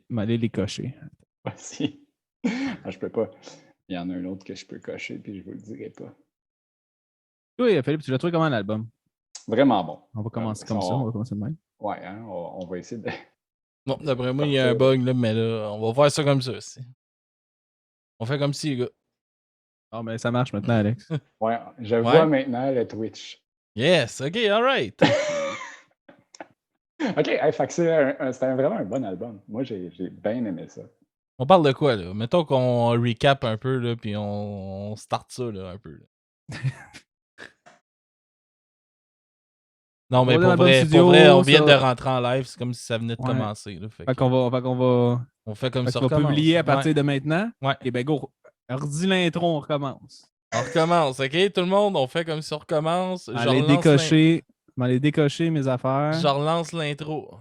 M'aller les cocher. Voici. Ah, je peux pas. Il y en a un autre que je peux cocher, puis je vous le dirai pas. Oui, Philippe, tu l'as trouvé comment l'album? Vraiment bon. On va commencer comme ça, on va commencer de même. Ouais, hein, on va essayer de. Bon, d'après moi, il y a un bug, là, mais là, on va faire ça comme ça aussi. On fait comme si, les gars. Ah, mais ça marche maintenant, Alex. Ouais, je vois maintenant le Twitch. Yes, ok, alright. OK, hey, fait que c'était vraiment un bon album. Moi, j'ai bien aimé ça. On parle de quoi, là? Mettons qu'on recap un peu, là, puis on start ça, là, un peu. Là. Non, mais pour vrai, on vient de rentrer en live, c'est comme si ça venait de commencer. Là, fait qu'on va... On fait comme ça, on va publier à partir de maintenant. Et ben go, redis l'intro, on recommence. On recommence, OK? Tout le monde, on fait comme si on recommence. Je vais aller décocher mes affaires. Je relance l'intro.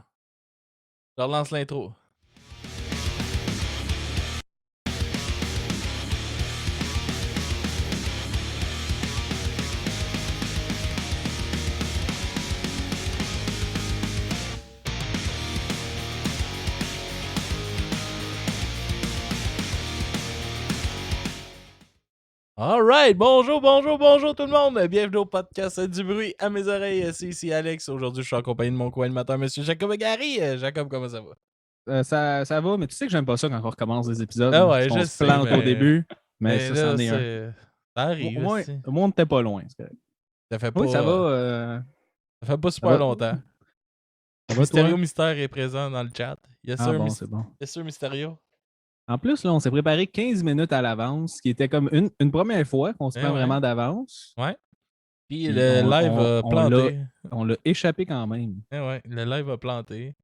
Alright, bonjour tout le monde. Bienvenue au podcast du bruit à mes oreilles. C'est ici Alex. Aujourd'hui, je suis en compagnie de mon co-animateur, monsieur Jacob Gary. Jacob, comment ça va? Ça va, mais tu sais que j'aime pas ça quand on recommence des épisodes. Ah ouais, on se plante au début, mais ça, c'en est un. Ça arrive. Au moins, on n'était pas loin. Ça fait pas... Oui, ça va. Ça fait pas super longtemps. Mysterio Mystère est présent dans le chat. Yes, c'est bon. Yes, sir, Mysterio. En plus, là, on s'est préparé 15 minutes à l'avance, ce qui était comme une première fois qu'on se prend vraiment d'avance. Ouais. Puis le live a planté. On l'a échappé quand même. Ouais, le live a planté.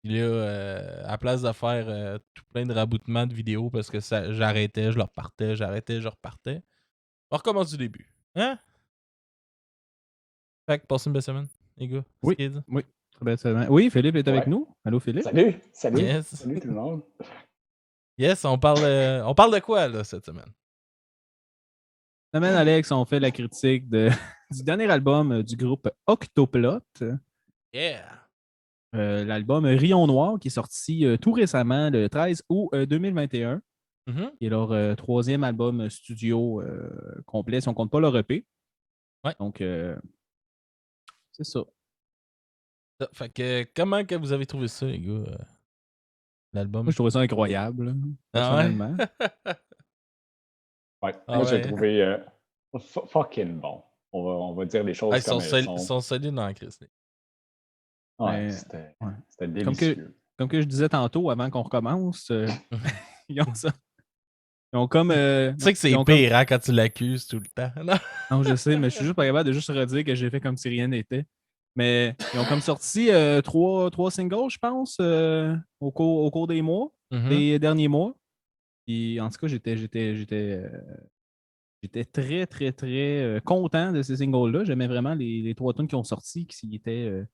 Puis là, à place de faire tout plein de raboutements de vidéos parce que j'arrêtais, je repartais, je repartais. On recommence du début. Hein? Fait que passez une belle semaine, les gars. Oui, très belle semaine. Oui, Philippe est avec nous. Allô, Philippe? Salut! Yes. Salut tout le monde. Yes, on parle de quoi, là, cette semaine? Cette semaine, Alex, on fait la critique du dernier album du groupe Octoplot. Yeah! L'album Rion Noir qui est sorti tout récemment, le 13 août 2021. Qui est leur troisième album studio complet, si on ne compte pas leur EP. Ouais. Donc, c'est ça. Fait que, comment que vous avez trouvé ça, les gars? L'album? Moi, je trouvais ça incroyable, personnellement. Moi, j'ai trouvé fucking bon. On va dire les choses comme elles sont. Ils sont solides dans la crise. Ouais, c'était délicieux. Comme que je disais tantôt, avant qu'on recommence, ils ont ça. Ils ont comme. Tu sais que c'est pire quand tu l'accuses tout le temps. Non, je sais, mais je suis juste pas capable de juste redire que j'ai fait comme si rien n'était. Mais ils ont comme sorti trois singles, je pense, au cours des mois, des derniers mois. Puis en tout cas, j'étais très, très, très content de ces singles-là. J'aimais vraiment les trois tunes qui ont sorti, qui étaient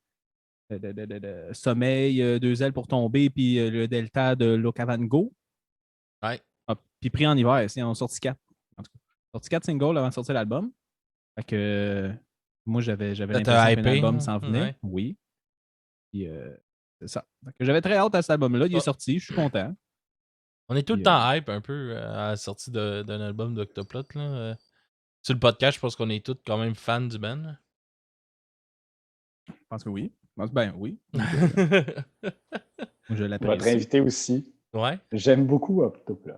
Sommeil, Deux ailes pour tomber, puis le Delta de Locavango. Ouais. Puis Pris en hiver, ils en ont sorti 4. En tout cas, sorti 4 singles avant de sortir l'album. Fait que moi, j'avais l'impression qu'un album s'en venait. Ouais. Oui. Puis c'est ça. Fait que j'avais très hâte à cet album-là. Il est sorti, je suis content. On est tout le temps hype un peu à la sortie d'un album d'Octoplot. Sur le podcast, je pense qu'on est tous quand même fans du band. Je pense que oui. Ben oui. Moi, je l'apprécie. Votre invité aussi. Ouais. J'aime beaucoup Octoplot.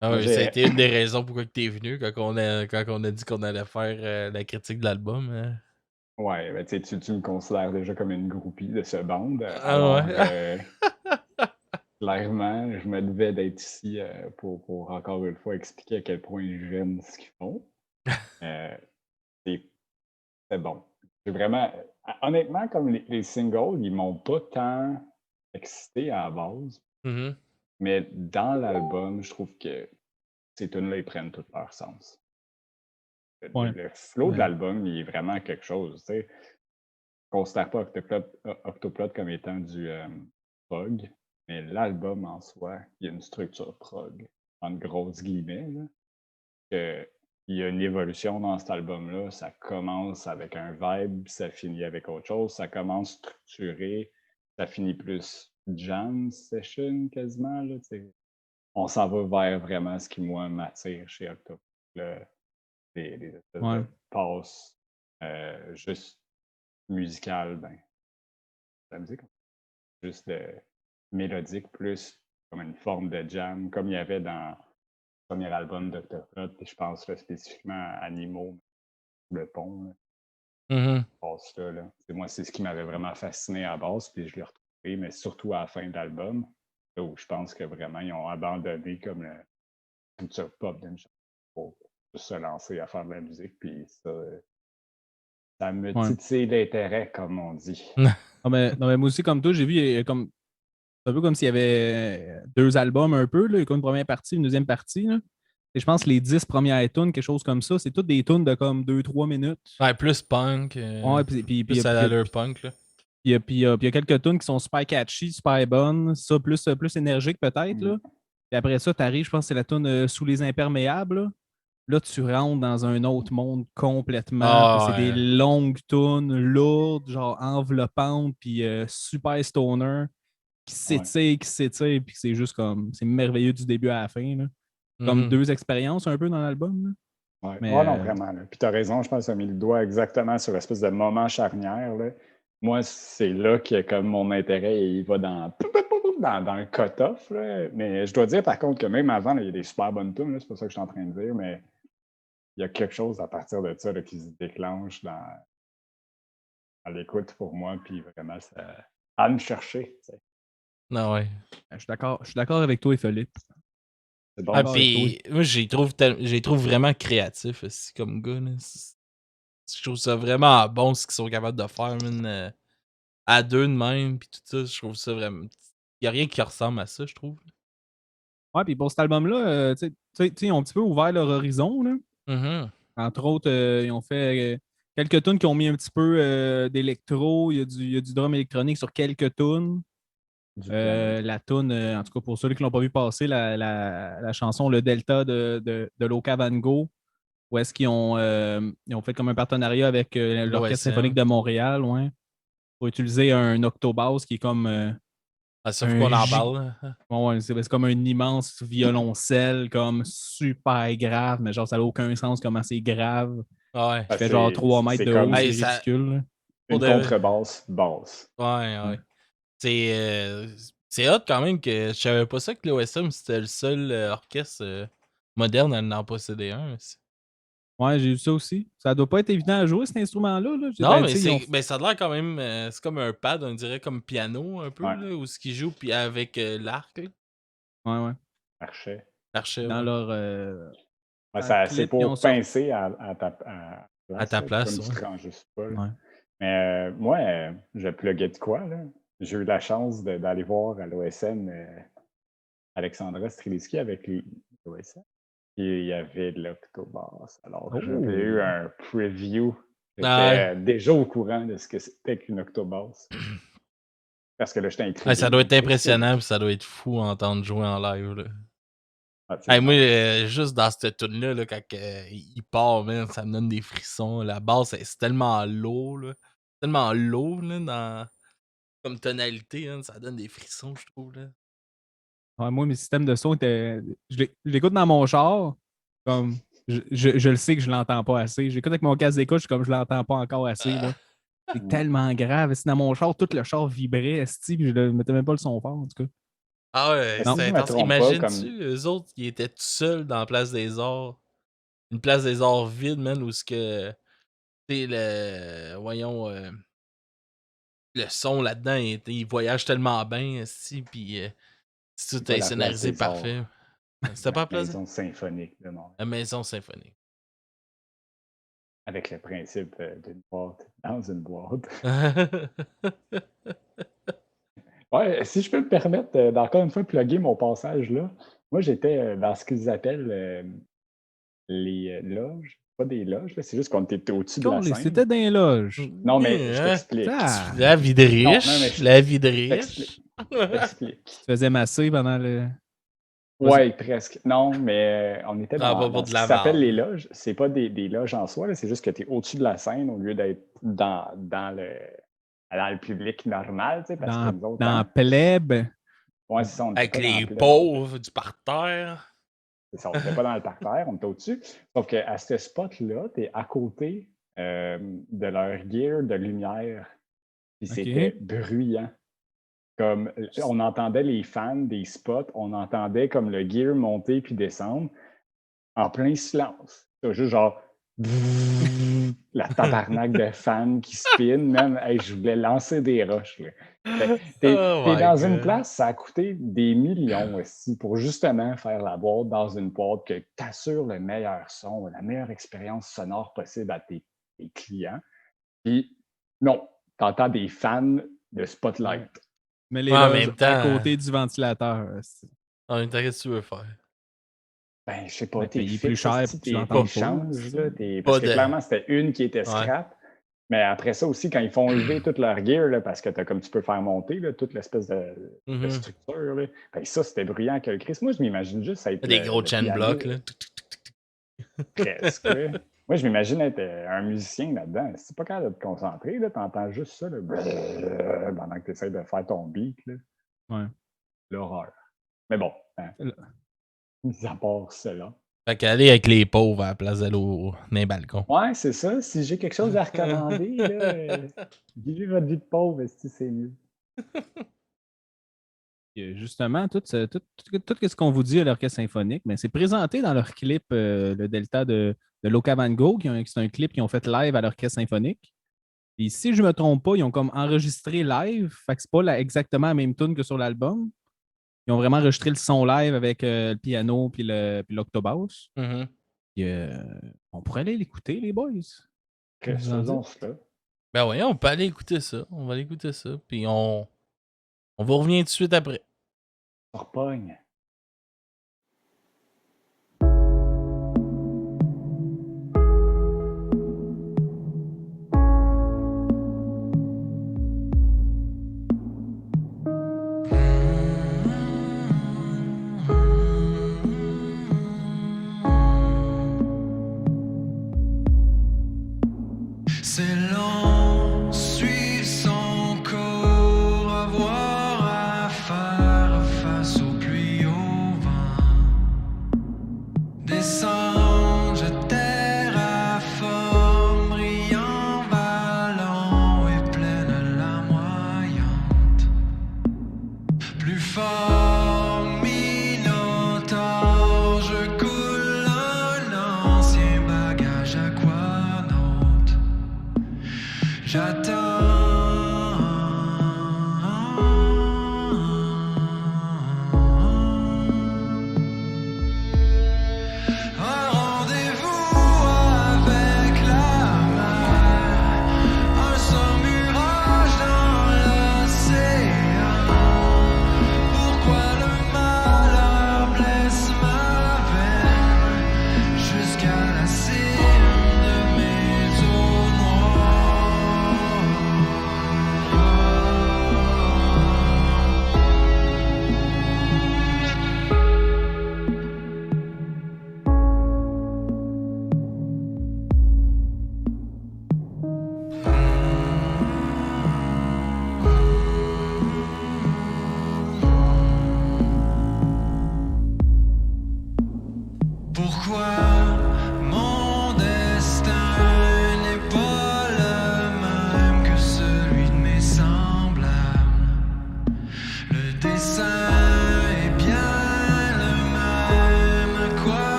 Ah oui, ça a été une des raisons pourquoi tu es venu quand on a dit qu'on allait faire la critique de l'album. Ouais, ben, tu me considères déjà comme une groupie de ce band. Clairement, je me devais d'être ici pour encore une fois expliquer à quel point j'aime ce qu'ils font. C'est bon. C'est vraiment. Honnêtement, comme les singles, ils m'ont pas tant excité à la base. Mais dans l'album, je trouve que ces tunes-là, ils prennent tout leur sens. Le flow de l'album, il est vraiment quelque chose. Tu sais. Je ne considère pas Octoplot comme étant du prog, mais l'album en soi, il y a une structure prog, en grosses guillemets. Là, il y a une évolution dans cet album-là. Ça commence avec un vibe, ça finit avec autre chose. Ça commence structuré, ça finit plus jam session quasiment. Là, on s'en va vers vraiment ce qui, moi, m'attire chez Octopus. Les espèces de passes juste musicales, la musique, juste mélodique, plus comme une forme de jam, comme il y avait dans le premier album d'Octopus, puis je pense là, spécifiquement à Animaux, le pont. Là. Moi, c'est ce qui m'avait vraiment fasciné à la base, puis je l'ai retrouvé, mais surtout à la fin de l'album, où je pense que vraiment ils ont abandonné comme le culture pop d'une chanson pour se lancer à faire de la musique, puis ça me titille l'intérêt, comme on dit. Non, mais moi aussi, comme toi, j'ai vu comme. C'est un peu comme s'il y avait 2 albums un peu, là, comme une première partie, une deuxième partie. Là. Et je pense que les 10 premières tunes, quelque chose comme ça, c'est toutes des tunes de comme 2-3 minutes. Ouais, plus punk. Plus à l'allure punk. Là. Puis il y a quelques tunes qui sont super catchy, super bonnes. Ça, plus énergique peut-être. Là. Puis après ça, tu arrives, je pense que c'est la tune Sous les imperméables. Là, tu rentres dans un autre monde complètement. C'est des longues tunes, lourdes, genre enveloppantes, puis super stoner, qui s'étire, puis c'est juste comme. C'est merveilleux du début à la fin. Là. Comme 2 expériences un peu dans l'album. Là. Ouais. Mais, non, vraiment. Là. Puis tu as raison, je pense que tu as mis le doigt exactement sur l'espèce de moment charnière. Là. Moi, c'est là que comme mon intérêt, il va dans le cut-off. Mais je dois dire par contre que même avant, il y a des super bonnes tunes, c'est pas ça que je suis en train de dire, mais il y a quelque chose à partir de ça là, qui se déclenche à l'écoute pour moi, puis vraiment, ça à me chercher. T'sais. Non, ouais. Je suis d'accord avec toi et Philippe. Bon, puis moi, j'y trouve vraiment créatif aussi, comme gars. Là. Je trouve ça vraiment bon ce qu'ils sont capables de faire, man, à deux de même, puis tout ça. Je trouve ça vraiment. Il n'y a rien qui ressemble à ça, je trouve. Ouais, puis pour cet album-là, ils ont un petit peu ouvert leur horizon. Là. Entre autres, ils ont fait quelques tunes qui ont mis un petit peu d'électro. Il y a du drum électronique sur quelques tunes. La tune, en tout cas pour ceux qui ne l'ont pas vu passer, la chanson Le Delta de Loca Van Gogh, où est-ce qu'ils ont fait comme un partenariat avec l'Orchestre symphonique de Montréal, pour utiliser un octobass qui est comme. Ça faut qu'on en parle. Ouais, c'est comme un immense violoncelle, comme super grave, mais genre ça n'a aucun sens comment c'est grave. Ouais. Qui fait genre 3 mètres de haut, c'est ridicule. Là. Une contrebasse basse. Ouais. C'est hot quand même que je savais pas ça que l'OSM c'était le seul orchestre moderne à en posséder un. Ouais, j'ai vu ça aussi. Ça doit pas être évident à jouer cet instrument-là. Là. Non, mais ça a l'air quand même. C'est comme un pad, on dirait comme piano un peu, là, où ce qu'ils jouent puis avec l'arc. Ouais. Archet. Dans leur. C'est pour pincer à ta place. Comme tu te ranges juste pas. Mais moi, je pluguais de quoi, là? J'ai eu la chance d'aller voir à l'OSM Alexandra Strelitzky avec l'OSM. Et il y avait de l'octobass. Alors, j'avais eu un preview. J'étais déjà au courant de ce que c'était qu'une octobass. Parce que là, j'étais intrigué. Ça doit être impressionnant, puis ça doit être fou entendre jouer en live. Là. Moi, juste dans cette tune là, quand il part, man, ça me donne des frissons. La basse, c'est tellement lourd. Là. Tellement lourd là, comme tonalité. Hein, ça donne des frissons, je trouve. Là. Ouais, moi, mes systèmes de son étaient. Je l'écoute dans mon char. Comme je le sais que je l'entends pas assez. J'écoute avec mon casque d'écoute, je suis comme je l'entends pas encore assez. Là. C'est tellement grave. C'est dans mon char, tout le char vibrait, puis je ne mettais même pas le son fort, en tout cas. Ah ouais, c'est intense. Imagine-tu, eux autres, qui étaient tout seuls dans la Place des Arts. Une Place des Arts vide, man, où ce que. Tu sais, voyons. Le son là-dedans, il voyage tellement bien, puis tout est scénarisé parfait. C'était pas la Maison symphonique de Montréal. La Maison symphonique. Avec le principe d'une boîte dans une boîte. Ouais, si je peux me permettre d'encore une fois plugger mon passage là, moi j'étais dans ce qu'ils appellent les loges. Pas des loges, c'est juste qu'on était au-dessus de la scène. C'était dans les loges. Non, mais je t'explique. La vie de riche. La vie de riche. Je t'explique. Tu faisais masser pendant le. Ouais, presque. Non, mais on était dans ce qui s'appelle les loges. C'est pas des loges en soi, c'est juste que tu es au-dessus de la scène au lieu d'être dans dans le public normal, tu sais, parce que nous autres... Dans Pleb. Ouais, c'est ça, on avec les pauvres du parterre. C'est ça, on n'était pas dans le parterre, on était au-dessus. Sauf qu'à ce spot-là, tu es à côté de leur gear de lumière. Puis c'était bruyant. Comme on entendait les fans des spots, on entendait comme le gear monter puis descendre en plein silence. C'est juste genre la tabarnak de fans qui spin, même. Hey, je voulais lancer des roches. T'es dans une place, ça a coûté des millions aussi pour justement faire la boîte dans une boîte que t'assures le meilleur son, la meilleure expérience sonore possible à tes clients. Puis non, t'entends des fans de Spotlight. Mais les loges à côté du ventilateur. En même temps, qu'est-ce que tu veux faire? Ben, je sais pas, t'es plus cher si tu l'entends pas. Changes, là, parce que clairement, c'était une qui était scrap. Mais après ça aussi, quand ils font lever toute leur gear, là, parce que comme tu peux faire monter là, toute l'espèce de structure, là, ben ça, c'était bruyant que le Chris. Moi, je m'imagine juste ça être des gros chain blocks, là. Presque. Moi, je m'imagine être un musicien là-dedans. Si t'es pas capable de te concentrer, là, t'entends juste ça là, pendant que tu essaies de faire ton beat. Là. Ouais. L'horreur. Mais bon, mis à part cela. Fait qu'aller avec les pauvres à la place d'aller dans les balcons. Ouais, c'est ça. Si j'ai quelque chose à recommander, vivez votre vie de pauvre, c'est mieux. Justement, tout ce qu'on vous dit à l'Orchestre symphonique, mais c'est présenté dans leur clip, le Delta de Loca Van Gogh. C'est un clip qu'ils ont fait live à l'Orchestre symphonique. Et si je ne me trompe pas, ils ont comme enregistré live. Fait que c'est pas exactement la même tune que sur l'album. Ils ont vraiment enregistré le son live avec le piano puis l'octobass. On pourrait aller l'écouter, les boys. Faisons cela. Ben oui, on peut aller écouter ça. On va aller écouter ça. Puis on va revenir tout de suite après. On repogne. C'est long, suivre son cours, avoir à faire face aux pluies, au vent. Descendre, je terraforme, brillant ballon et pleine larmoyante. Plus fort, minotaure, je coule un ancien bagage aquanaute. J'attends un rendez-vous avec la mer, un saumurage dans l'océan. Pourquoi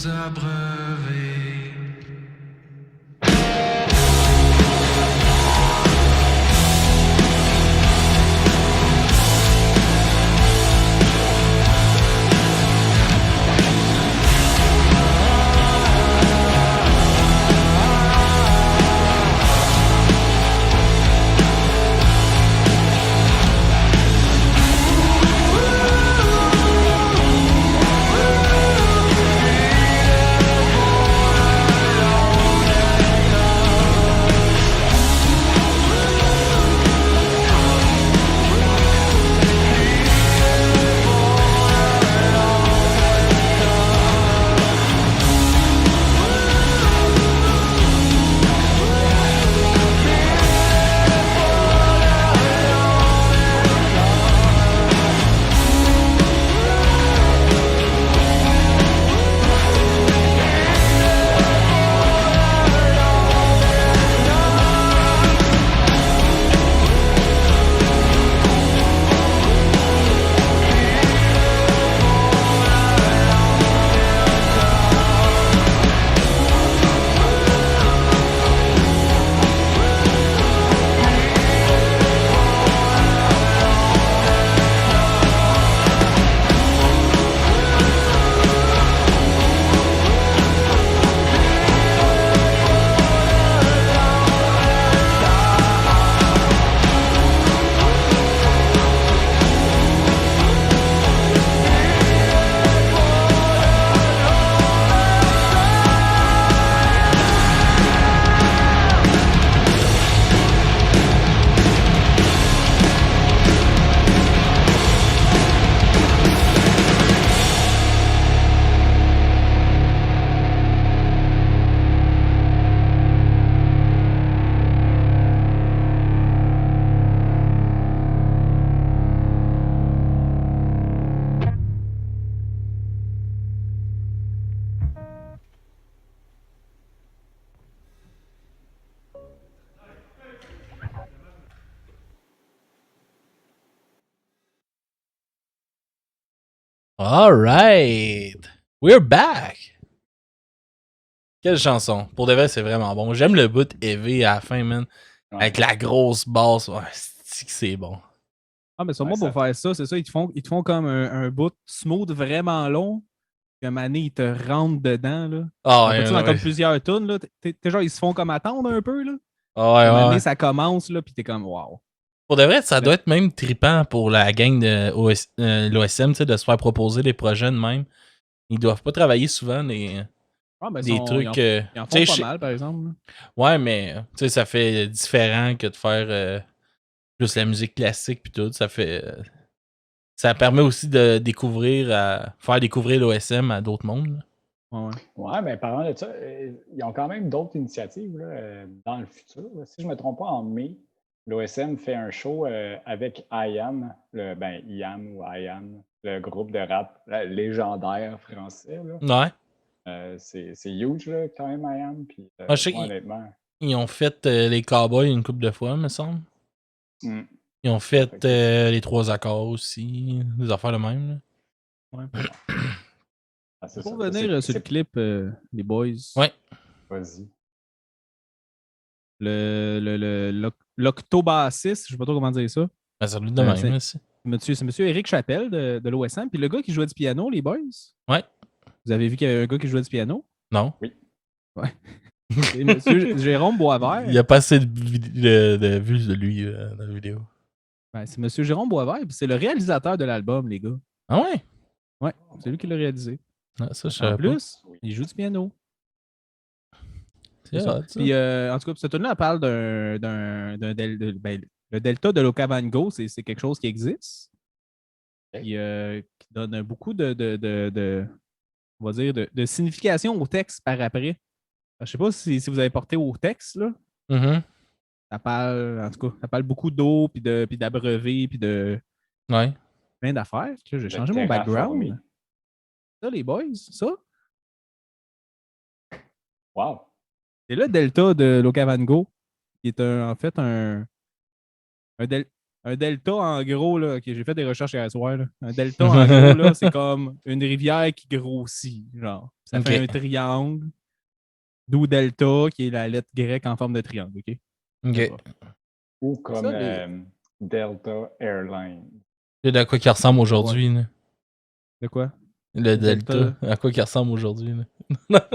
nous abreuver. Alright! We're back! Quelle chanson! Pour de vrai, c'est vraiment bon. J'aime le bout heavy à la fin, man. Ouais. Avec la grosse basse. Ouais, c'est bon. Ah, mais sûrement pour faire ça, c'est ça, ils te font comme un bout smooth vraiment long. Puis à un moment donné, ils te rentrent dedans, là. Ah, Ils ouais, font ça dans ouais. comme plusieurs tunes, là. T'es genre, ils se font comme attendre un peu, là. Ah, ouais, À un moment donné, ouais. ça commence, là, puis t'es comme, wow. Pour de vrai, ça doit être même trippant pour la gang de l'OSM, tu sais, de se faire proposer des projets de même. Ils doivent pas travailler souvent des trucs. Ils en font pas mal, par exemple. Là. Ouais, mais tu sais, ça fait différent que de faire plus la musique classique puis tout. Ça fait. Ça permet aussi de faire découvrir l'OSM à d'autres mondes. Ouais, mais parlant de ça, ils ont quand même d'autres initiatives là, dans le futur. Là. Si je ne me trompe pas, en mai, l'OSM fait un show avec IAM, IAM ou IAM, le groupe de rap légendaire français. Là. Ouais. C'est huge, là, quand même, IAM. Puis, je sais honnêtement. Ils ont fait les Cowboys une couple de fois, me semble. Ils ont fait les 3 accords aussi, des affaires de même. Là. Ouais. C'est pour revenir sur le clip, les boys. Ouais. Vas-y. L'Octobassiste, je sais pas trop comment dire ça. Ben, ça lui de même, c'est monsieur Éric Chapelle de l'OSM. Puis le gars qui jouait du piano, les boys. Ouais. Vous avez vu qu'il y avait un gars qui jouait du piano? Non. Oui. Ouais. C'est monsieur Jérôme Boisvert. Il n'y a pas assez de vues de lui dans la vidéo. Ben, c'est monsieur Jérôme Boisvert. Puis c'est le réalisateur de l'album, les gars. Ah ouais? Ouais, c'est lui qui l'a réalisé. Ah, ça, je en plus, il joue du piano. C'est ça. Puis, en tout cas, cette tune-là, elle parle le delta de l'Okavango, c'est quelque chose qui existe. Puis, qui donne beaucoup on va dire, de signification au texte par après. Je sais pas si vous avez porté au texte, là. Mm-hmm. Ça parle, en tout cas, ça parle beaucoup d'eau, puis d'abreuver, puis de plein d'affaires. J'ai changé mon background. Ça, les boys, ça. Wow. C'est le delta de l'Okavango, qui est en fait un Un delta, en gros, là, ok, j'ai fait des recherches hier soir. Là. Un delta, en gros, là, c'est comme une rivière qui grossit. Genre. Ça fait un triangle. D'où delta, qui est la lettre grecque en forme de triangle. OK? OK. Ou comme Ça, Delta Airlines. C'est à quoi qu'il ressemble aujourd'hui. Ouais. De quoi? Le Delta. À quoi qu'il ressemble aujourd'hui.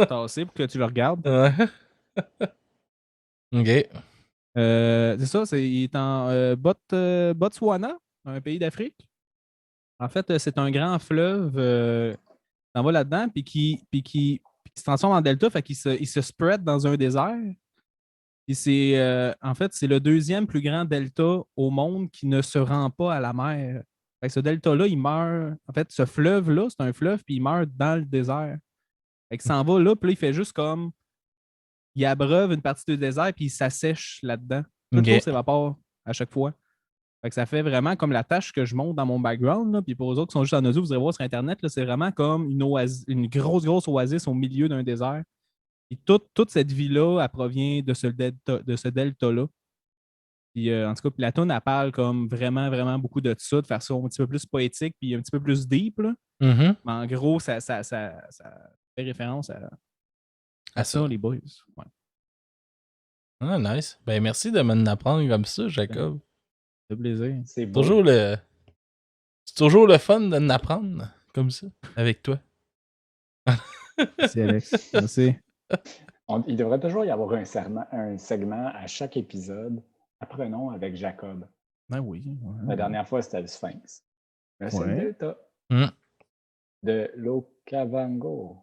Tassé pour que tu le regardes. Ouais. OK. C'est ça, il est en Botswana, un pays d'Afrique. En fait, c'est un grand fleuve t'en vas là-dedans, puis qui se transforme en delta, fait qu'il il se spread dans un désert. Puis en fait, c'est le deuxième plus grand delta au monde qui ne se rend pas à la mer. Fait que ce delta-là, il meurt. En fait, ce fleuve-là, c'est un fleuve, puis il meurt dans le désert. Fait qu'il s'en va là, puis là, il fait juste comme. Il abreuve une partie du désert, puis il s'assèche là-dedans. Toute l'eau s'évapore à chaque fois. Fait que ça fait vraiment comme la tâche que je monte dans mon background. Là. Puis pour eux autres qui sont juste en audio, vous allez voir sur Internet, là, c'est vraiment comme une grosse oasis au milieu d'un désert. Et toute cette vie-là, elle provient de ce delta-là. Puis en tout cas, la toune, elle parle comme vraiment beaucoup de ça, de faire ça un petit peu plus poétique, puis un petit peu plus deep. Là. Mais en gros, ça fait référence à ça, les boys. Ouais. Ah, nice. Ben, merci de m'en apprendre comme ça, Jacob. C'est plaisir. C'est beau. C'est toujours le fun de m'apprendre comme ça, avec toi. Merci, Alex. Merci. Il devrait toujours y avoir un segment à chaque épisode. Apprenons avec Jacob. Ben oui. La dernière fois, c'était le Sphinx. Là, c'est le Delta. De l'Okavango.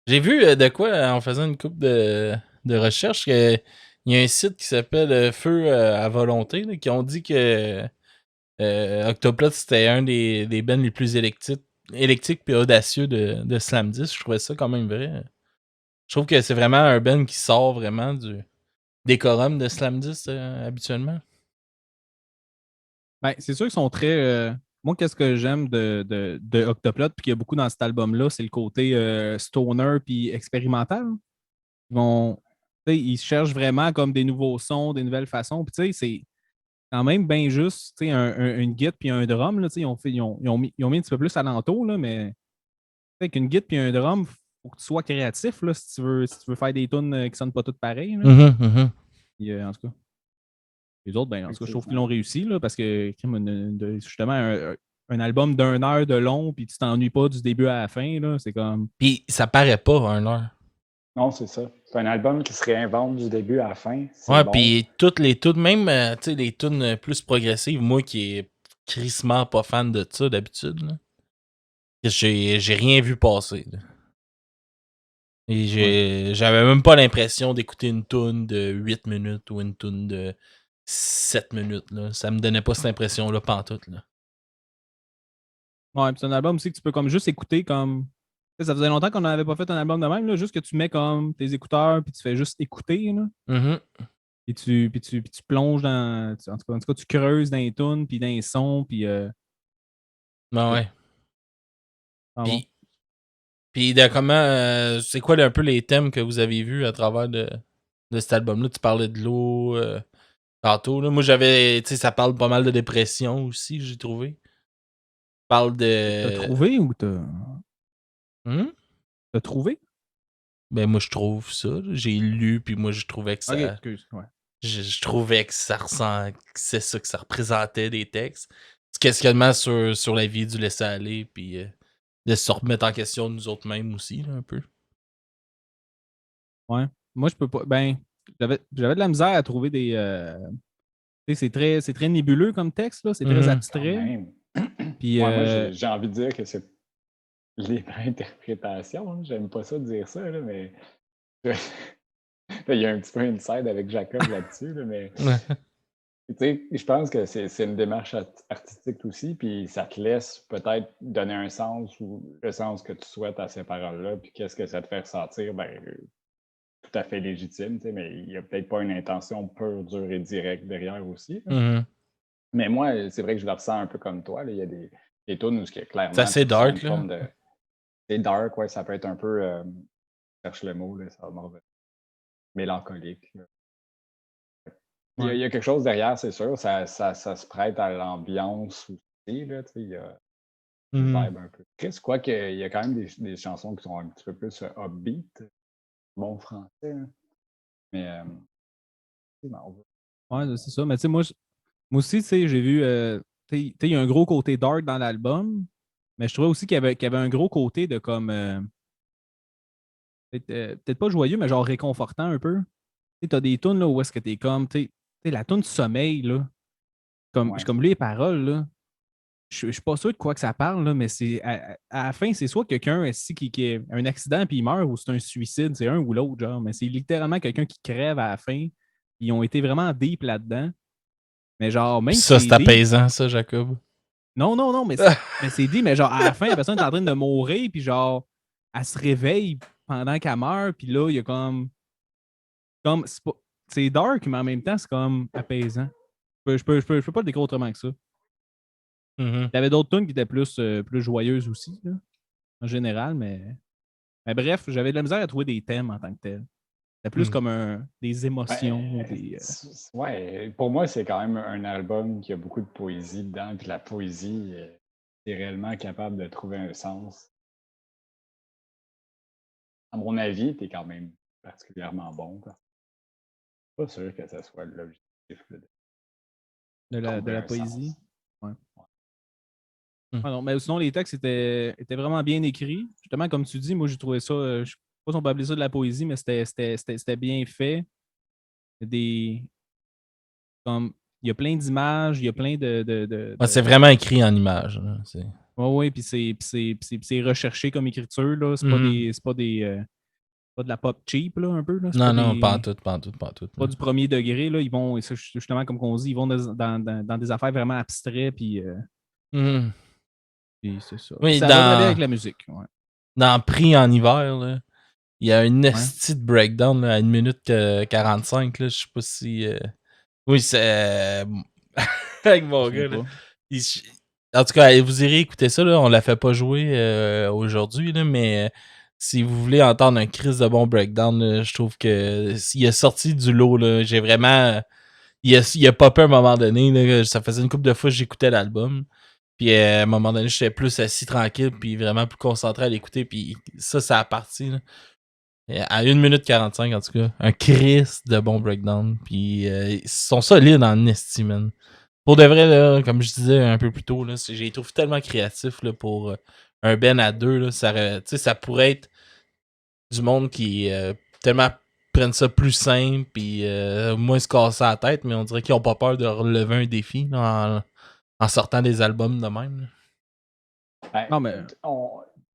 J'ai vu de quoi, en faisant une couple de recherches, qu'il y a un site qui s'appelle Feu à volonté, là, qui ont dit que Octoplot, c'était un des bands les plus électriques et audacieux de Slam 10. Je trouvais ça quand même vrai. Je trouve que c'est vraiment un band qui sort vraiment du décorum de Slam 10 habituellement. Ben, c'est sûr qu'ils sont très. Moi, qu'est-ce que j'aime de Octoplot, puis qu'il y a beaucoup dans cet album-là, c'est le côté stoner puis expérimental. Ils cherchent vraiment comme des nouveaux sons, des nouvelles façons. Puis tu sais, c'est quand même bien juste, tu sais, une guitare puis un drum. Là, ils ont mis un petit peu plus alentour, là, mais avec une guitare puis un drum, il faut que tu sois créatif là, si tu veux faire des tunes qui ne sonnent pas toutes pareilles. Puis, en tout cas. Les autres, ben, en tout cas, je trouve qu'ils l'ont réussi là, parce que justement, un album d'1 heure de long, puis tu t'ennuies pas du début à la fin, là, c'est comme. Puis ça paraît pas 1 heure. Non, c'est ça. C'est un album qui se réinvente du début à la fin. Ouais, bon. Puis toutes les tunes, même les tunes plus progressives, moi qui est crissement pas fan de ça d'habitude, j'ai rien vu passer. Là. Et j'avais même pas l'impression d'écouter une tune de 8 minutes ou une tune de 7 minutes. Là. Ça me donnait pas cette impression-là pantoute. Là. Ouais, puis c'est un album aussi que tu peux comme juste écouter comme. Ça faisait longtemps qu'on n'avait pas fait un album de même, là, juste que tu mets comme tes écouteurs, puis tu fais juste écouter. Là. Puis tu plonges dans. En tout cas, tu creuses dans les tunes, puis dans les sons, puis. Ben ouais. Puis de comment. C'est quoi un peu les thèmes que vous avez vus à travers de cet album-là? Tu parlais de l'eau tantôt. Là. Moi, j'avais. Tu sais, ça parle pas mal de dépression aussi, j'ai trouvé. Parle de. T'as trouvé ou t'as. T'as trouvé? Ben, moi, je trouve ça. Là. J'ai lu, puis moi, je trouvais que ça. Ok, excuse. Ouais. Je trouvais que ça ressent. C'est ça que ça représentait des textes. Du questionnement sur la vie, du laisser-aller, puis de se remettre en question nous autres mêmes aussi, là, un peu. Ouais. Moi, je peux pas. Ben, j'avais de la misère à trouver des. C'est très nébuleux comme texte, là. C'est très abstrait. Puis, moi, j'ai envie de dire que c'est libre interprétation. Hein. J'aime pas ça de dire ça, là, mais il y a un petit peu une side avec Jacob là-dessus, là, mais je pense que c'est une démarche artistique aussi, puis ça te laisse peut-être donner un sens ou le sens que tu souhaites à ces paroles-là, puis qu'est-ce que ça te fait ressentir, ben, tout à fait légitime, mais il n'y a peut-être pas une intention pure, dure et directe derrière aussi. Mais moi, c'est vrai que je le ressens un peu comme toi. Là. Il y a des tunes où clairement. C'est assez dark, là. C'est dark, ouais, ça peut être un peu. Je cherche le mot, là, ça va m'en revenir. Mélancolique. Là. Il y a quelque chose derrière, c'est sûr. Ça se prête à l'ambiance aussi. Là, il y a une vibe un peu triste. Quoique, il y a quand même des chansons qui sont un petit peu plus upbeat. Bon français. Hein. Mais, ouais, c'est ça. Mais tu sais, moi aussi, tu sais, j'ai vu. Tu sais, il y a un gros côté dark dans l'album. Mais je trouvais aussi qu'il y avait un gros côté de comme. Peut-être pas joyeux, mais genre réconfortant un peu. Tu as des tunes là, où est-ce que t'es comme. Tu sais, la tune Sommeil, là. Comme les paroles, là. Je suis pas sûr de quoi que ça parle, là, mais c'est à la fin, c'est soit quelqu'un ici qui a un accident puis il meurt ou c'est un suicide, c'est un ou l'autre, genre. Mais c'est littéralement quelqu'un qui crève à la fin. Ils ont été vraiment deep là-dedans. Mais genre, même ça, si c'est apaisant, ça, Jacob. Non, mais c'est dit, mais genre, à la fin, la personne est en train de mourir, puis genre, elle se réveille pendant qu'elle meurt, puis là, il y a comme c'est dark, mais en même temps, c'est comme apaisant. Je peux pas le décrire autrement que ça. Il y avait d'autres tunes qui étaient plus joyeuses aussi, là, en général, mais bref, j'avais de la misère à trouver des thèmes en tant que tel. C'était plus comme des émotions. Ouais, pour moi, c'est quand même un album qui a beaucoup de poésie dedans, puis la poésie est réellement capable de trouver un sens. À mon avis, t'es quand même particulièrement bon. Pas sûr que ce soit l'objectif de la poésie. Ouais. Ah non, mais sinon, les textes étaient vraiment bien écrits. Justement, comme tu dis, moi, j'ai trouvé ça, je ne sais pas si on peut appeler ça de la poésie, mais c'était bien fait. Il y a plein d'images, il y a plein de... C'est vraiment écrit en images. Oui, puis c'est recherché comme écriture. Là. C'est pas de la pop cheap, là, un peu. Là. Non, pas en tout. Pas du premier degré. Là. Ils vont, justement, comme on dit, ils vont dans des affaires vraiment abstraites, puis c'est ça. Oui, ça va très bien avec la musique. Ouais. Dans Prix en hiver, là, il y a une petite breakdown là, à 1 minute 45. Là, je sais pas si... Oui, c'est... avec mon gars. Là. En tout cas, vous irez écouter ça. Là. On la fait pas jouer aujourd'hui, là, mais si vous voulez entendre un crise de bon breakdown, là, je trouve que il a sorti du lot. Là. J'ai vraiment... Il a popé à un moment donné. Là, ça faisait une couple de fois que j'écoutais l'album. Puis à un moment donné, j'étais plus assis tranquille, puis vraiment plus concentré à l'écouter. Puis ça a parti. Là. À 1 minute 45, en tout cas. Un Chris de bon breakdown. Puis ils sont solides en estime. Pour de vrai, là, comme je disais un peu plus tôt, là, j'ai trouvé tellement créatif là, pour un Ben à 2. Là, ça pourrait être du monde qui tellement prennent ça plus simple, puis moins se casser la tête, mais on dirait qu'ils n'ont pas peur de relever un défi là, en sortant des albums de même. Ben, non, mais...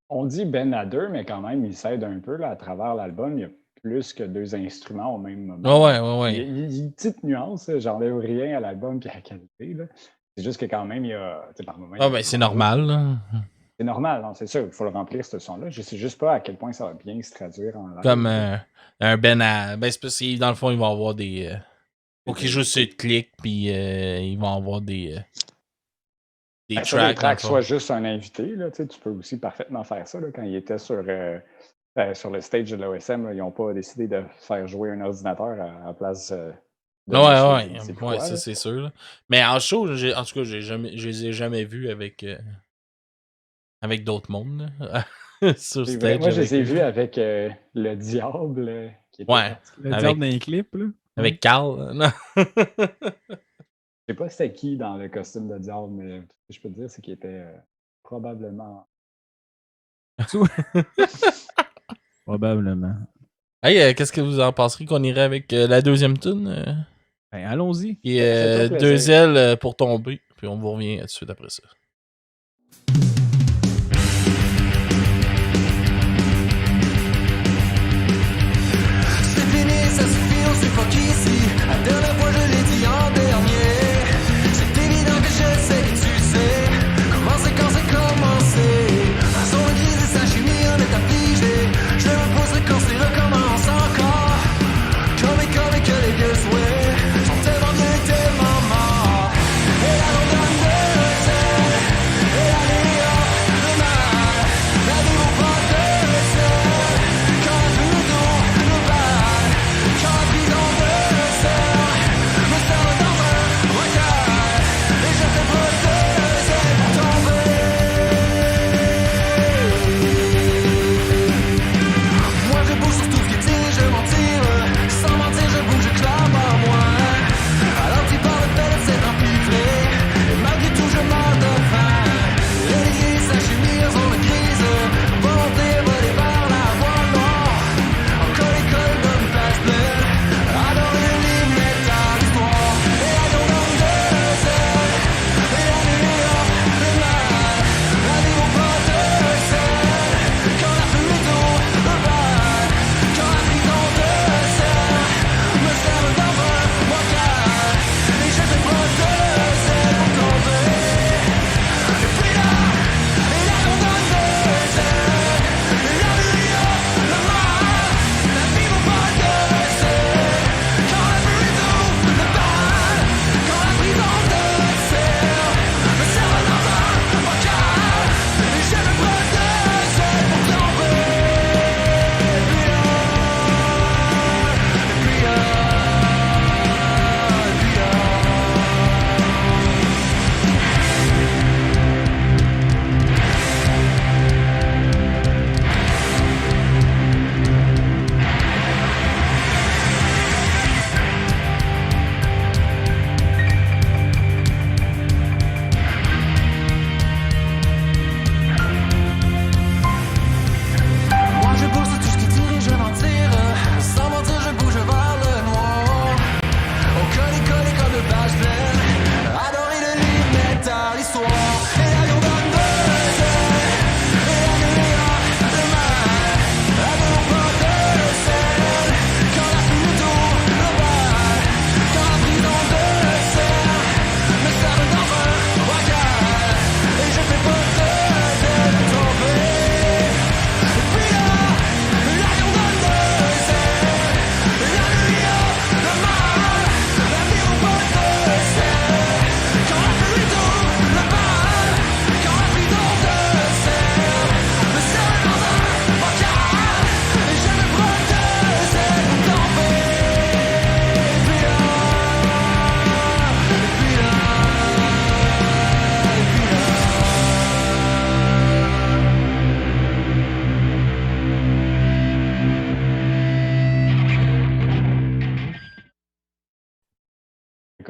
on dit Ben à 2, mais quand même, il s'aide un peu là, à travers l'album. Il y a plus que 2 instruments au même moment. Ouais. Il y a une petite nuance. J'enlève rien à l'album et à la qualité. Là. C'est juste que quand même, il y a... Par moment, c'est normal. Là. C'est normal, non, c'est sûr. Il faut le remplir, ce son-là. Je sais juste pas à quel point ça va bien se traduire en live. Comme un Ben à... Ben, c'est parce que dans le fond, ils vont avoir des... faut qu'ils jouent sur le clic, puis ils vont avoir des tracks soit juste un invité. Là, tu peux aussi parfaitement faire ça. Là, quand il était sur le stage de l'OSM, ils n'ont pas décidé de faire jouer un ordinateur à la place de... Ouais, ça c'est sûr. Là. Mais en show, en tout cas, je les ai jamais vus avec d'autres mondes. Sur stage. Moi, je les ai vus avec le diable. Qui était le diable dans les clips. Là. Avec Carl. Non. Je sais pas c'était qui dans le costume de diable, mais ce que je peux te dire, c'est qu'il était probablement... Probablement. Hey, qu'est-ce que vous en penserez qu'on irait avec la deuxième tune? Ben, allons-y. Et 2 ailes pour tomber, puis on vous revient tout de suite après ça. C'est fini, ça suffit, on suffoque ici. La dernière fois, je l'ai dit en dernier. C'est évident que je sais que tu sais comment c'est quand c'est commencé. Un son grise et sa chimie en est affligé. Je me poserai quand c'est recommence encore. Comme que les vieux souhaits sont tellement vieux et tellement morts. Et la rondonne de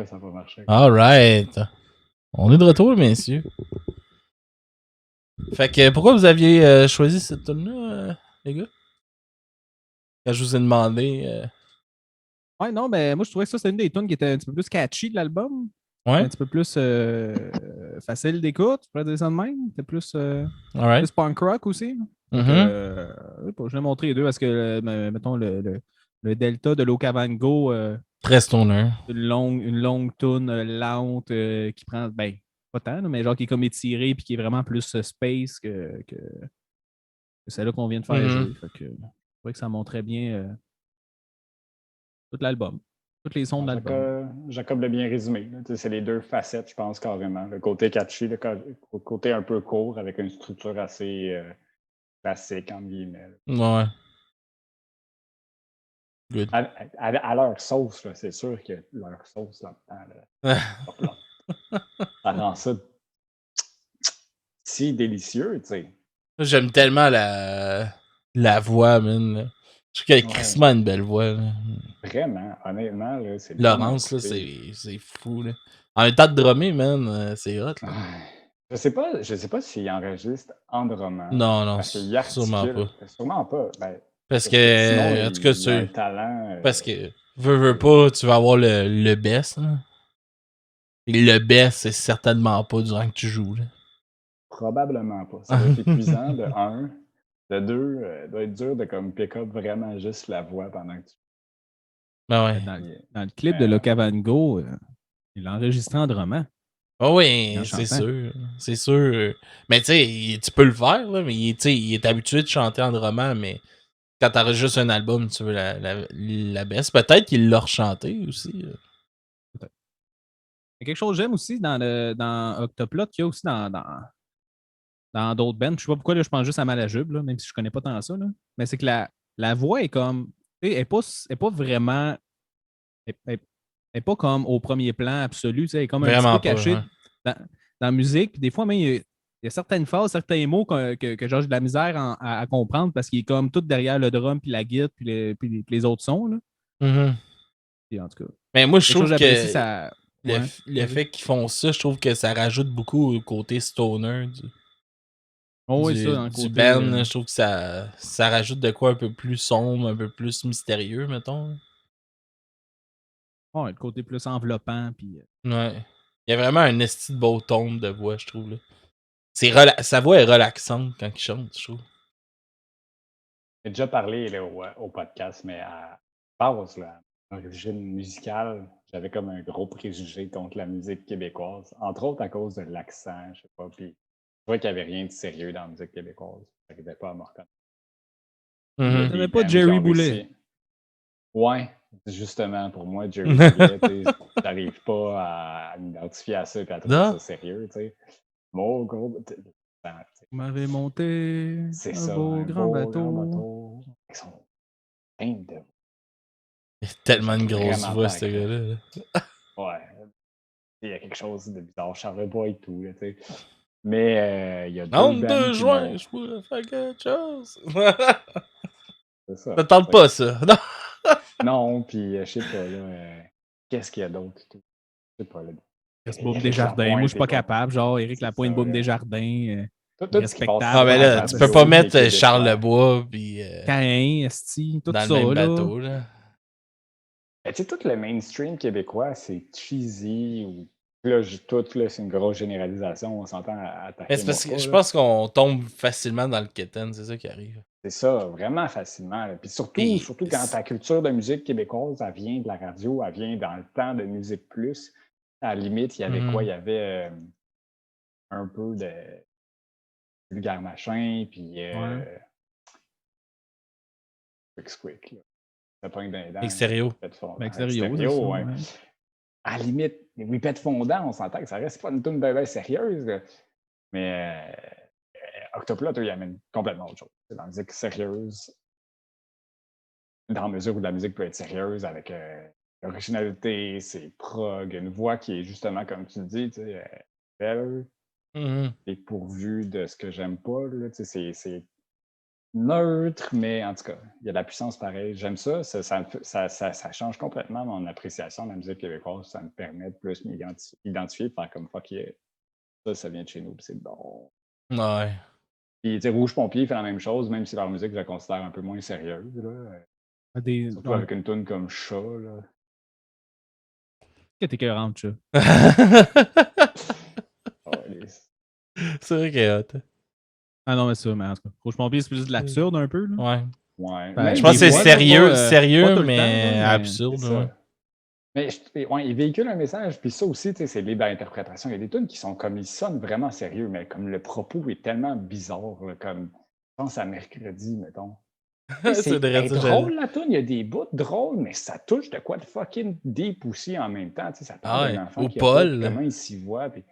pourquoi ça n'a pas marché. Alright. On est de retour, messieurs. Fait que pourquoi vous aviez choisi cette tune-là, les gars? Quand je vous ai demandé. Ouais, non, mais moi, je trouvais que ça, c'était une des tunes qui était un petit peu plus catchy de l'album. Ouais. Un petit peu plus facile d'écoute, je pourrais dire ça de même. C'était plus, Alright. plus punk rock aussi. Donc, je l'ai montré les deux parce que, mettons, le delta de l'Okavango, Très stoner. une longue tune lente qui prend, ben, pas tant, mais genre qui est comme étirée puis qui est vraiment plus space que celle-là qu'on vient de faire jouer. Fait que, je trouvais que ça montrait bien tout l'album. Tous les sons de l'album. Jacob l'a bien résumé. C'est les deux facettes, je pense, carrément. Le côté catchy, le côté un peu court avec une structure assez classique, entre guillemets. Ouais. Good. À leur sauce, là, c'est sûr que leur sauce là-dedans, ça rend ça si délicieux, tu sais. J'aime tellement la voix, man. Je trouve qu'elle a crissement une belle voix. Là. Vraiment, honnêtement, là, c'est Laurence, là, c'est fou. Là. En état de drummer, man, c'est hot. Là. Je sais pas s'il enregistre en drummant. Non, parce qu'il articule. Sûrement pas. Ben, parce que, sinon, en tout cas, il a un talent. Parce que, veux pas, tu vas avoir le best. Là. Et le best, c'est certainement pas durant que tu joues. Là. Probablement pas. Ça va être épuisant, de un. De deux, doit être dur de comme pick-up vraiment juste la voix pendant que tu. Ben ouais. Dans le clip de Locavango, il l'a enregistré en drummant. Oh oui, c'est sûr. C'est sûr. Mais tu sais, tu peux le faire, là, mais il est habitué de chanter en drummant, mais quand t'arrêtes juste un album, tu veux la baisse. Peut-être qu'il l'a rechanté aussi. Peut-être. Il y a quelque chose que j'aime aussi dans Octoplot, qu'il y a aussi dans d'autres bands. Je sais pas pourquoi là, je pense juste à Malajube, là, même si je connais pas tant ça. Là. Mais c'est que la voix est comme. Elle n'est pas vraiment. Elle n'est pas comme au premier plan absolu. Elle est comme un petit peu cachée dans la musique. Puis des fois, même, il y a certaines phrases, certains mots que j'ai de la misère à comprendre parce qu'il est comme tout derrière le drum, puis la guitare, puis les autres sons. Là. Puis, en tout cas. Mais moi, je trouve que ça... le fait qu'ils font ça, je trouve que ça rajoute beaucoup au côté stoner du band. Je trouve que ça rajoute de quoi un peu plus sombre, un peu plus mystérieux, mettons. Ouais, le côté plus enveloppant. Puis... Ouais. Il y a vraiment un esti de beau tone de voix, je trouve. Là. Sa voix est relaxante quand il chante, je trouve. J'ai déjà parlé là, au podcast, mais à base, là, origine musicale, j'avais comme un gros préjugé contre la musique québécoise, entre autres à cause de l'accent, je sais pas. Puis je trouvais qu'il n'y avait rien de sérieux dans la musique québécoise. Je n'arrivais pas à me reconnaître. Tu n'avais pas Jerry Boulet. Ouais, justement, pour moi, Jerry Boulet, j'arrive pas à m'identifier à ça et à trouver ça sérieux, tu sais. Mon gros. Vous m'avez monté un beau grand bateau. Avec son teint de. Il a tellement une grosse voix, ce gars-là. Ouais. Il y a quelque chose de bizarre. Charlebois et tout, tu sais. Mais il y a deux 2 juin, je pourrais faire quelque chose. C'est ça. Ça tente pas, ça. Non, non, puis je sais pas, là. Qu'est-ce qu'il y a d'autre? Je sais pas, là. Boum Desjardins. Moi, je suis pas capable. Genre, Éric Lapointe, Boum Desjardins. Respectable. Ah, mais là, tu peux pas mettre Charles Lebois puis Caïn, Esti, tout dans ça. Le même bateau, là. Tu sais, tout le mainstream québécois, c'est cheesy ou. Là, c'est une grosse généralisation, on s'entend à attaquer. C'est parce que je pense qu'on tombe facilement dans le quétaine, c'est ça qui arrive. C'est ça, vraiment facilement. Là. Puis surtout quand ta culture de musique québécoise, elle vient de la radio, elle vient dans le temps de Musique Plus. À la limite, il y avait quoi? Il y avait un peu de vulgaire machin, puis Quick, ça pogne d'un dents. Extérieur. Extérieur, ouais. À la limite, les whippets fondants, on s'entend que ça reste pas une tune bien sérieuse. Là. Mais Octoplot, il amène complètement autre chose. C'est dans la musique sérieuse, dans la mesure où la musique peut être sérieuse avec l'originalité, c'est prog, une voix qui est justement, comme tu le dis, belle et pourvue de ce que j'aime pas. Là, c'est neutre, mais en tout cas, il y a de la puissance pareille. J'aime ça. Ça change complètement mon appréciation de la musique québécoise. Ça me permet de plus m'identifier, de faire comme fuck yeah. Ça vient de chez nous, puis c'est bon. Ouais. Puis, tu sais, Rouge Pompier fait la même chose, même si leur musique, je la considère un peu moins sérieuse. Là. Surtout avec une tune comme Chat. Là. Que t'es écœurante, ça. C'est vrai qu'elle est hot. Ah non, mais ça, mais en tout cas, Rouge Pompier, c'est plus de l'absurde un peu. Là. Ouais. Ben, je pense que c'est sérieux, pas tout le mais temps, là, absurde. Ouais. Mais il véhicule un message, puis ça aussi, c'est libre d'interprétation. Il y a des tunes qui sont comme, ils sonnent vraiment sérieux, mais comme le propos est tellement bizarre, là, comme, je pense à Mercredi, mettons. C'est drôle, la tune, il y a des bouts drôles, mais ça touche de quoi de fucking deep aussi en même temps. Ça parle d'un enfant ou qui Paul. a pas, comment il s'y voit. Puis...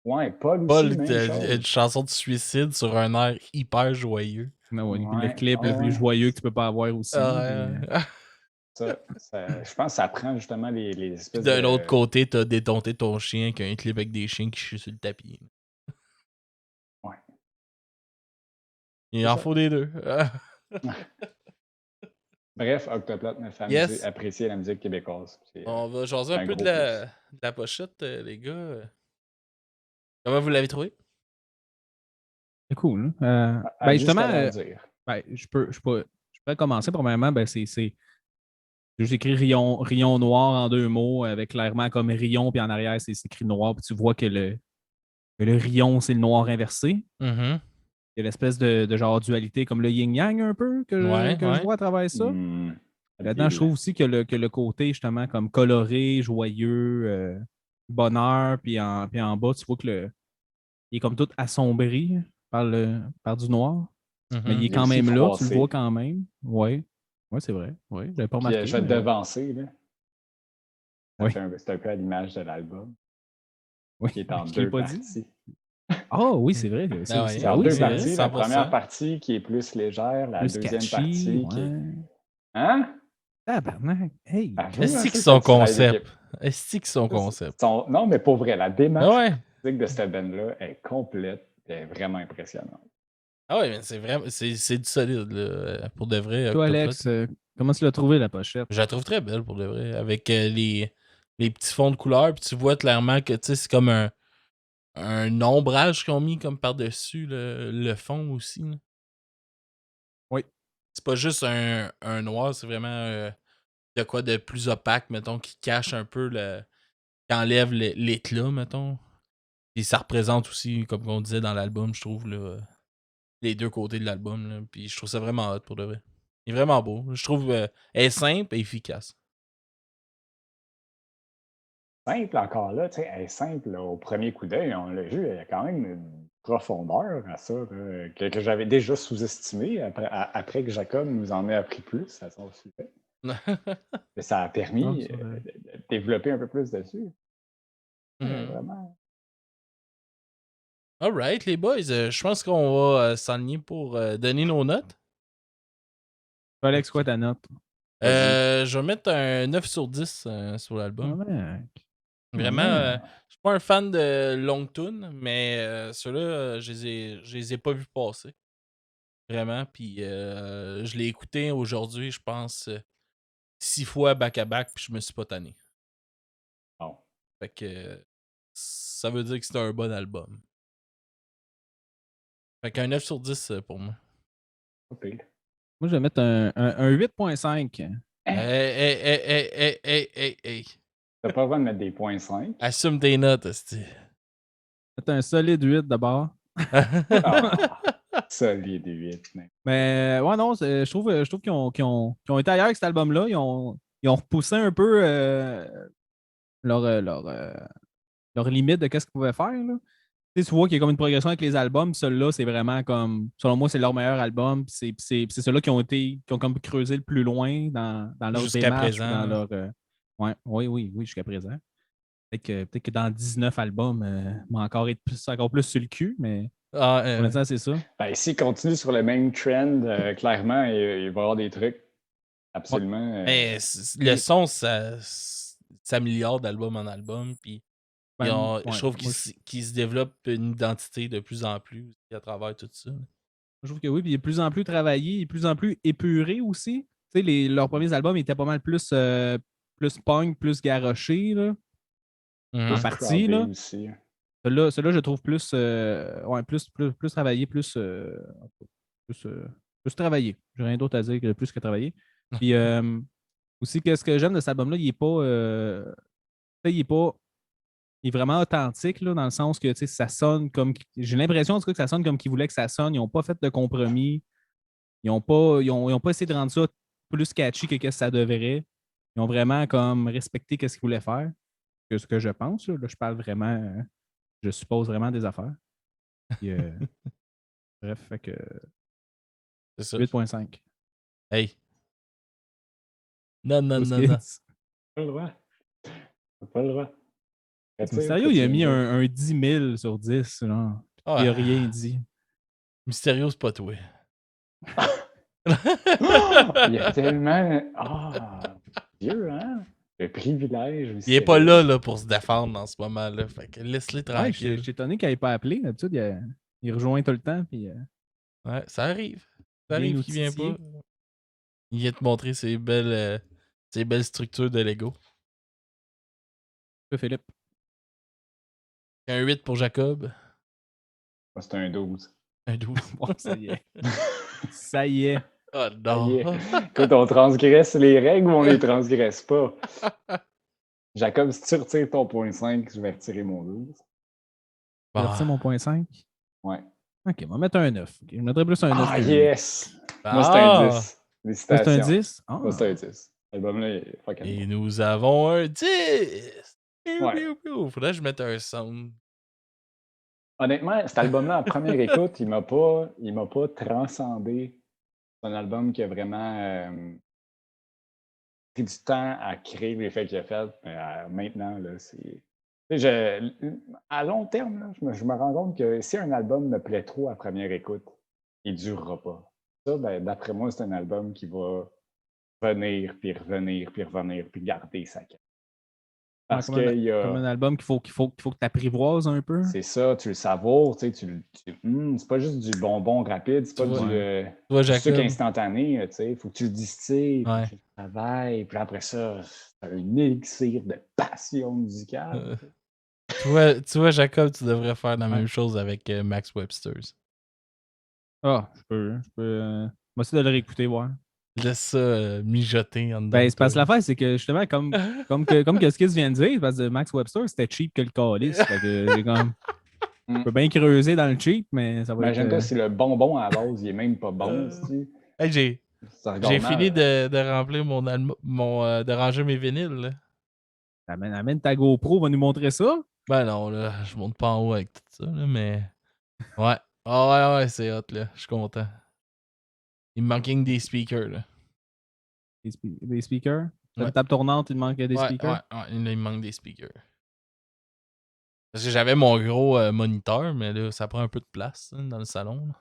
Ouais, Paul aussi, Paul, même chose. une chanson de suicide sur un air hyper joyeux. Ouais, le clip le plus joyeux que tu peux pas avoir aussi. Je pense que ça prend justement les espèces D'un autre côté, t'as détonté ton chien qui a un clip avec des chiens qui chient sur le tapis. Ouais. Il en faut des deux. Bref, Octoplot me fait apprécier la musique québécoise. On va jaser un peu de la pochette, les gars. Comment vous l'avez trouvé? C'est cool. Justement, je peux commencer. Premièrement, j'ai écrit Rion noir en 2 mots, avec clairement comme Rion, puis en arrière, c'est écrit noir, puis tu vois que le Rion, c'est le noir inversé. Mm-hmm. Il y a l'espèce de genre dualité comme le yin-yang un peu que je vois à travers ça. Là-dedans, je trouve aussi que le côté justement comme coloré, joyeux, bonheur, puis en bas, tu vois que il est comme tout assombri par du noir. Mais il est quand même là, tu le vois quand même. Oui, c'est vrai. Oui, je l'avais pas remarqué. Puis, je vais te devancer, là. Oui. C'est un peu à l'image de l'album. Oui. Qui est en 2 parties. Ah oui, c'est vrai. C'est en 2 parties. La première partie qui est plus légère, la deuxième partie qui est... Hein? Tabarnak! Hey! Est-ce que son concept? Est-ce que son concept? Non, mais pour vrai, la démarche de cette band-là est complète et vraiment impressionnante. Ah oui, mais c'est vraiment... C'est du solide, là, pour de vrai. Toi, Alex, comment tu l'as trouvé, la pochette? Je la trouve très belle, pour de vrai. Avec les petits fonds de couleur, puis tu vois clairement que c'est comme un ombrage qu'ils ont mis comme par-dessus le fond aussi. Là. Oui. C'est pas juste un noir, c'est vraiment de quoi de plus opaque, mettons, qui cache un peu qui enlève l'éclat, mettons. Et ça représente aussi, comme on disait dans l'album, je trouve, là, les deux côtés de l'album. Là. Puis je trouve ça vraiment hot pour de vrai. Il est vraiment beau. Je trouve elle est simple et efficace. Simple encore là, tu sais, elle est simple là, au premier coup d'œil, on l'a vu, il y a quand même une profondeur à ça là, que j'avais déjà sous-estimé après que Jacob nous en ait appris plus à son sujet. Mais ça a permis de développer un peu plus dessus. Vraiment. Alright, les boys, je pense qu'on va s'enligner pour donner nos notes. Alex, quoi ta note? Je vais mettre un 9 sur 10 sur l'album. Vraiment, je suis pas un fan de Long Tune, mais ceux-là, je les ai pas vus passer. Vraiment, puis je l'ai écouté aujourd'hui, je pense, 6 fois back-à-back, puis je me suis pas tanné. Oh. Fait que ça veut dire que c'est un bon album. Fait qu'un 9 sur 10 pour moi. Okay. Moi, je vais mettre un 8.5. Hey. T'as pas besoin de mettre des points 5. Assume tes notes, esti. C'est un solide 8 d'abord. Solide 8. Mais ouais, non, je trouve qu'ils ont été ailleurs avec cet album-là. Ils ont repoussé un peu leur limite de qu'est-ce qu'ils pouvaient faire. Là. Tu vois qu'il y a comme une progression avec les albums. Celui-là, c'est vraiment comme, selon moi, c'est leur meilleur album. C'est ceux-là qui ont comme creusé le plus loin dans leur jusqu'à démarche. Présent, dans leur, oui, jusqu'à présent. Peut-être que dans 19 albums, va encore être encore plus sur le cul, mais pour l'instant, c'est ça. Ben, s'il continue sur le même trend, clairement, il va y avoir des trucs absolument. Mais le son, ça s'améliore d'album en album. Puis je trouve qu'il se développe une identité de plus en plus à travers tout ça. Je trouve que oui, puis il est de plus en plus travaillé, il est de plus en plus épuré aussi. Tu sais, leurs premiers albums étaient pas mal plus punk, plus garoché, là. En partie, là. Aussi. Celui-là, je trouve plus, plus travaillé, plus travaillé. J'ai rien d'autre à dire que plus que travaillé. Puis aussi, ce que j'aime de cet album-là, il est pas. Il est vraiment authentique, là, dans le sens que ça sonne comme. J'ai l'impression en tout cas que ça sonne comme qu'ils voulaient que ça sonne. Ils n'ont pas fait de compromis. Ils n'ont pas essayé de rendre ça plus catchy que ce que ça devrait. Ils ont vraiment comme respecté ce qu'ils voulaient faire. Que ce que je pense. Là, je parle vraiment. Je suppose vraiment des affaires. Puis, bref, fait que. C'est ça. 8.5. Hey. Non. Pas le droit. Pas le droit. Mysterio, il a mis un 10 000 sur 10. Là. Il a rien dit. Mysterio, c'est pas toi. Il y a tellement. Dieu, hein? Le privilège aussi. Il est pas là pour se défendre en ce moment-là. Fait que laisse-le tranquille. Ouais, je suis étonné qu'il n'ait pas appelé. D'habitude, il rejoint tout le temps. Puis, ouais, ça arrive. Ça arrive qu'il vient pas. Il vient te montrer ses belles structures de Lego. Philippe. Un 8 pour Jacob. C'est un 12. Un 12. Bon, ça y est. Ça y est. Oh non. Écoute, on transgresse les règles ou on les transgresse pas? Jacob, si tu retires ton point 5, je vais retirer mon 12. Tu vas retirer mon point 5? Ouais. Ok, on va mettre un 9. Okay, je mettrais plus un 9. Ah, yes! Moi, c'est un 10. Félicitations. C'est un 10? Moi, c'est un 10. L'album-là est fucking Et nous avons un 10! Ouais. Faudrait que je mette un sound. Honnêtement, cet album-là, à première écoute, il m'a pas transcendé. C'est un album qui a vraiment pris du temps à créer l'effet qu'il a fait. Maintenant, là, c'est. À long terme, là, je me rends compte que si un album me plaît trop à première écoute, il ne durera pas. Ça, d'après moi, c'est un album qui va venir, puis revenir, puis revenir, puis garder sa qualité. Parce comme qu'il y a. Comme un album qu'il faut que tu apprivoises un peu. C'est ça, tu le savoures, tu sais, c'est pas juste du bonbon rapide, c'est pas du sucre instantané, tu sais, il faut que tu le distilles, que tu le travailles, puis après ça, c'est un élixir de passion musicale. Tu vois, Jacob, tu devrais faire la même chose avec Max Webster's. Ah, je peux. Moi aussi de le réécouter, voir. Laisse ça mijoter en dedans. Ben, c'est parce que l'affaire, c'est que justement, comme que ce qu'il vient de dire, parce que Max Webster, c'était cheap que le calice. Fait que j'ai comme. Je peux bien creuser dans le cheap, mais ça va Imagine-toi si le bonbon à la base, il est même pas bon. Hey, j'ai fini de remplir de ranger mes vinyles. Là. Amène ta GoPro, va nous montrer ça. Ben non, là, je monte pas en haut avec tout ça, là, mais. Ouais. Ah ouais, c'est hot, là. Je suis content. Il me manque des speakers, là. Des speakers? La table tournante, il manque des speakers? Ouais, il me manque des speakers. Parce que j'avais mon gros moniteur, mais là, ça prend un peu de place dans le salon.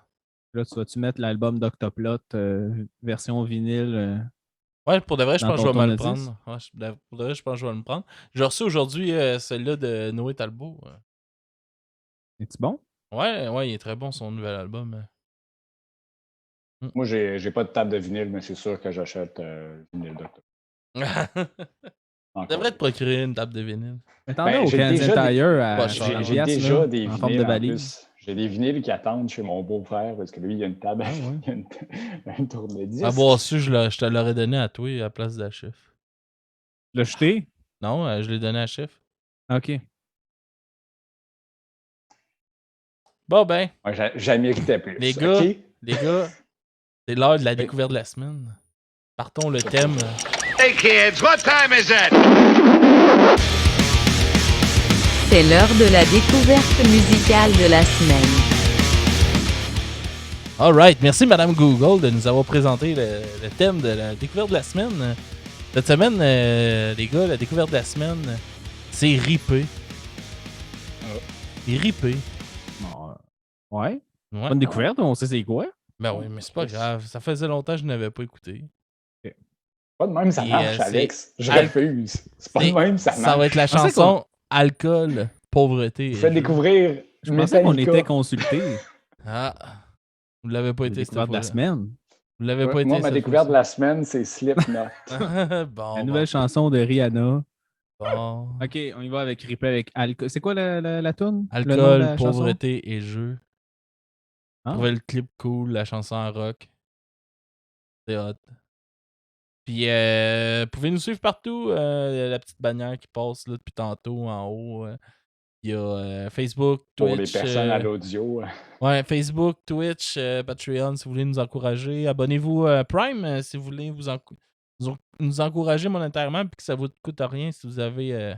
Là, tu vas-tu mettre l'album d'Octoplot version vinyle? Ouais, pour de vrai, je pense que je vais me le prendre. Ouais, pour de vrai, je pense que je vais me prendre. J'ai reçu aujourd'hui celui-là de Noé Talbot. Est-tu bon? Ouais, il est très bon, son nouvel album. Moi, j'ai pas de table de vinyle, mais c'est sûr que j'achète vinyle d'Octoplot. Tu devrais te procurer une table de vinyle. Mais t'en as au Canadian Tire j'ai déjà des vinyles en plus. J'ai des vinyles qui attendent chez mon beau-frère parce que lui, il a une table, il a un tourne-disque. À voir su, je te l'aurais donné à toi à la place de la chef. L'as jeté? Non, je l'ai donné à chef. OK. Bon, ben. Ouais, j'en méritais plus. Les gars, c'est l'heure de la découverte de la semaine. Partons le thème. Hey kids, what time is it? C'est l'heure de la découverte musicale de la semaine. Alright, merci Madame Google de nous avoir présenté le thème de la découverte de la semaine. Cette semaine, les gars, la découverte de la semaine, c'est ripé. C'est ripé. Ouais. Bonne découverte, on sait c'est quoi. Ben oui, mais c'est pas grave. Ça faisait longtemps que je n'avais pas écouté. Pas de même, ça marche, Alex. Je refuse. C'est pas de même, ça marche. Ça va être la chanson Alcool, pauvreté. Vous faites découvrir. Je pensais qu'on était consultés. Ah. Vous l'avez pas été cette fois. De la semaine. Vous l'avez pas été. Moi, ma découverte de la semaine, c'est Slipknot. Bon, la nouvelle chanson de Rihanna. Bon. Ok, on y va avec Ripper avec Alcool. C'est quoi la tune? Alcool, pauvreté et jeu. Ah. Je trouvais le clip cool, la chanson en rock. C'est hot. Puis, vous pouvez nous suivre partout. La petite bannière qui passe là, depuis tantôt en haut. Il y a Facebook, Twitch. Pour les personnes à l'audio. Ouais, Facebook, Twitch, Patreon si vous voulez nous encourager. Abonnez-vous à Prime si vous voulez nous encourager monétairement puis que ça vous coûte rien si vous avez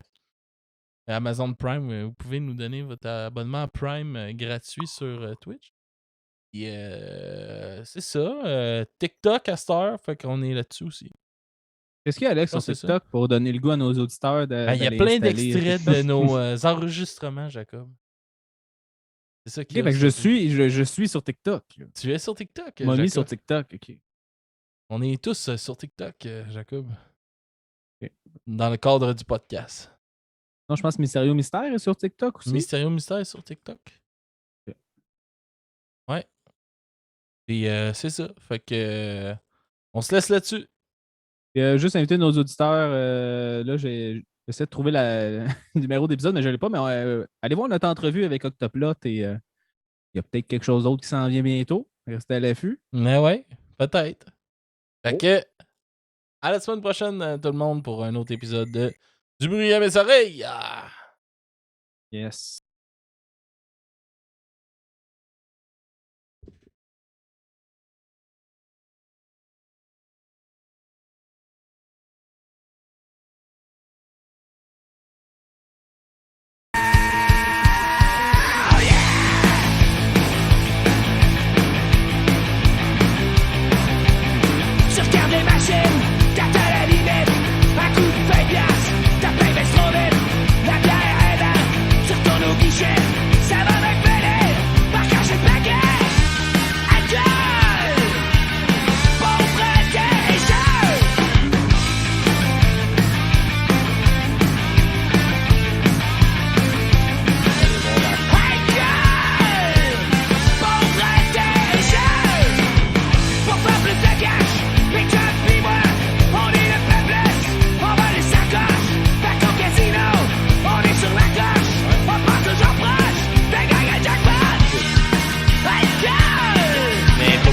Amazon Prime. Vous pouvez nous donner votre abonnement à Prime gratuit sur Twitch. Et c'est ça. TikTok à cette heure, fait qu'on est là-dessus aussi. Qu'est-ce qu'il y a, Alex, sur TikTok pour donner le goût à nos auditeurs? Il y a plein d'extraits de nos enregistrements, Jacob. C'est ça qui est. Je suis sur TikTok. Tu es sur TikTok? On m'a mis sur TikTok, ok. On est tous sur TikTok, Jacob. Okay. Dans le cadre du podcast. Non, je pense que Mysterio Mystère est sur TikTok aussi. Mysterio Mystère est sur TikTok. Okay. Ouais. Et c'est ça. Fait que on se laisse là-dessus. Et juste inviter nos auditeurs. Là, j'essaie de trouver le numéro d'épisode, mais je ne l'ai pas. Mais allez voir notre entrevue avec Octoplot et il y a peut-être quelque chose d'autre qui s'en vient bientôt. Restez à l'affût. Mais ouais, peut-être. Fait que à la semaine prochaine, tout le monde, pour un autre épisode de Du bruit à mes oreilles. Ah! Yes.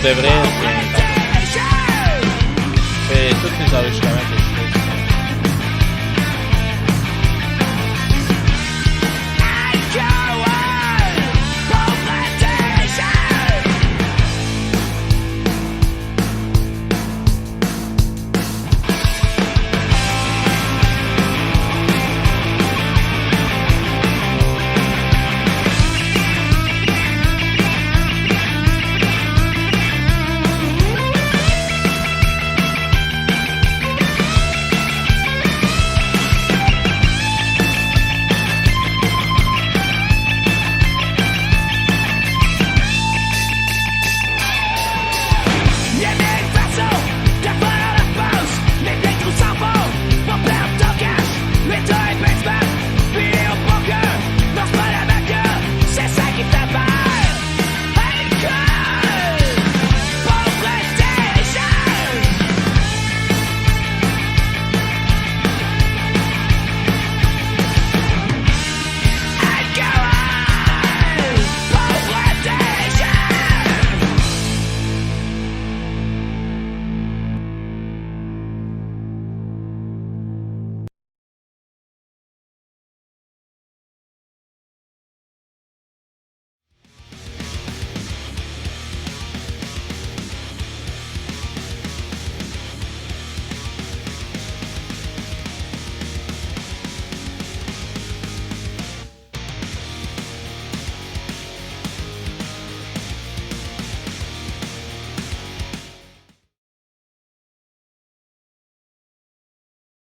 C'est vrai, c'est tous les enregistrements que